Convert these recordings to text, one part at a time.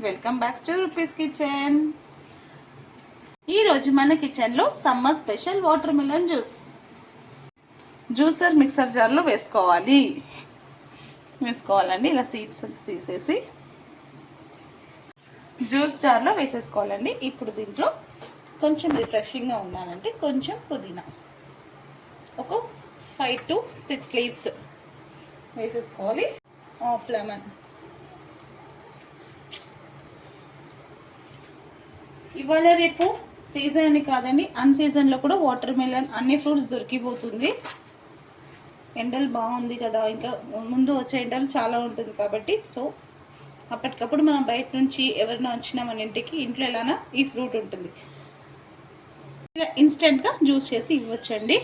Welcome back to rupees kitchen. ఈరోజు మన కిచెన్లో summer special water melon juicer mixer జార్లో వేసుకోవాలండి. ఇలా సీడ్స్ తీసేసి జ్యూస్ జార్లో వేసేసుకోవాలండి. ఇప్పుడు దీంట్లో కొంచెం రిఫ్రెషింగ్గా ఉండాలంటే కొంచెం పుదీనా, ఒక 5 to 6 లీవ్స్ వేసేసుకోవాలి. Half lemon. ఇవాళ రేపు సీజన్ అని కాదండి, అన్ సీజన్లో కూడా వాటర్ మిలన్ అన్ని ఫ్రూట్స్ దొరికిపోతుంది. ఎండలు బాగుంది కదా, ఇంకా ముందు వచ్చే ఎండలు చాలా ఉంటుంది కాబట్టి సో అప్పటికప్పుడు మనం బయట నుంచి ఎవరైనా వచ్చినా మన ఇంట్లో ఎలానా ఈ ఫ్రూట్ ఉంటుంది, ఇలా ఇన్స్టెంట్గా జ్యూస్ చేసి ఇవ్వచ్చండి.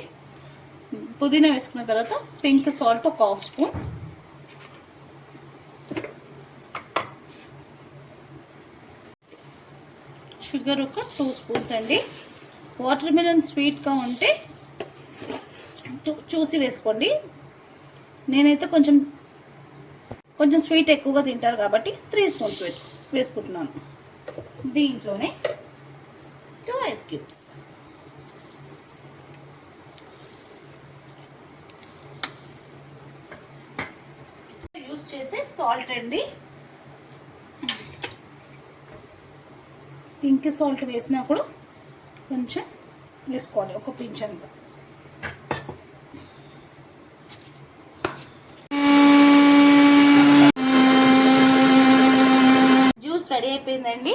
పుదీనా వేసుకున్న తర్వాత పింక్ సాల్ట్ ఒక 1/2 స్పూన్, షుగర్ ఒక 2 స్పూన్స్ అండి. వాటర్ మిలన్ స్వీట్గా ఉంటే చూసి వేసుకోండి. నేనైతే కొంచెం స్వీట్ ఎక్కువగా తింటారు కాబట్టి 3 స్పూన్స్ వేసుకుంటున్నాను. దీంట్లోనే 2 ఐస్ క్యూబ్స్, యూస్ చేసే సాల్ట్ అండి. పింక్ సాల్ట్ వేసినా కూడా కొంచెం వేసుకోవాలి, ఒక పించ్ అంత. జ్యూస్ రెడీ అయిపోయిందండి.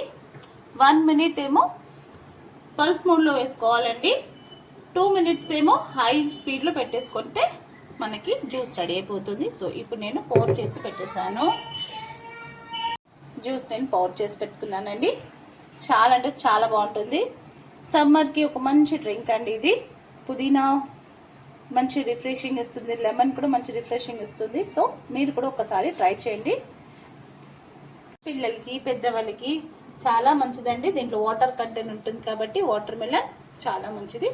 1 మినిట్ ఏమో పల్స్ మోడ్లో వేసుకోవాలండి. 2 మినిట్స్ ఏమో హై స్పీడ్లో పెట్టేసుకుంటే మనకి జ్యూస్ రెడీ అయిపోతుంది. సో ఇప్పుడు నేను పౌర్ చేసి పెట్టేశాను. జ్యూస్ నేను పౌర్ చేసి పెట్టుకున్నానండి. చాలా అంటే చాలా బాగుంటుంది. సమ్మర్కి ఒక మంచి డ్రింక్ అండి ఇది. పుదీనా మంచి రిఫ్రెషింగ్ ఇస్తుంది, లెమన్ కూడా మంచి రిఫ్రెషింగ్ ఇస్తుంది. సో మీరు కూడా ఒకసారి ట్రై చేయండి. పిల్లలకి పెద్దవాళ్ళకి చాలా మంచిదండి. దీంట్లో వాటర్ కంటెంట్ ఉంటుంది కాబట్టి వాటర్ మిలన్ చాలా మంచిది.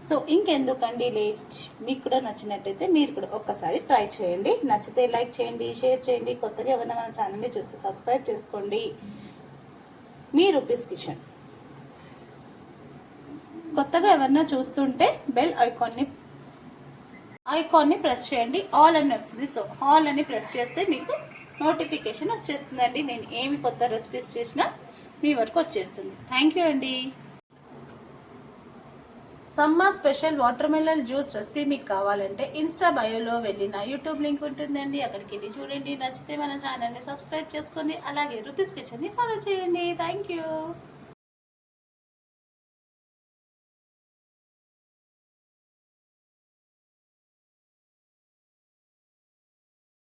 సో ఇంకెందుకండి లేట్, మీకు కూడా నచ్చినట్టయితే మీరు కూడా ఒక్కసారి ట్రై చేయండి. నచ్చితే లైక్ చేయండి, షేర్ చేయండి. కొత్తగా ఎవరైనా మన ఛానల్ని చూస్తే సబ్స్క్రైబ్ చేసుకోండి. మీ రూపీస్ కిచెన్. కొత్తగా ఎవరన్నా చూస్తుంటే బెల్ ఐకాన్ని ప్రెస్ చేయండి. ఆల్ అని వస్తుంది. సో ఆల్ అని ప్రెస్ చేస్తే మీకు నోటిఫికేషన్ వచ్చేస్తుందండి. నేను ఏమి కొత్త రెసిపీస్ చేసినా మీ వరకు వచ్చేస్తుంది. థ్యాంక్ యూ అండి. Summer special water melon juice recipe మీకు కావాలంటే ఇన్స్టా బయోలో వెళ్ళిన యూట్యూబ్ లింక్ ఉంటుందండి, అక్కడికి వెళ్ళి చూడండి. నచ్చితే మన ఛానల్ని సబ్స్క్రైబ్ చేసుకొని అలాగే రూపీస్ కిచెన్ని ఫాలో చేయండి. Thank you.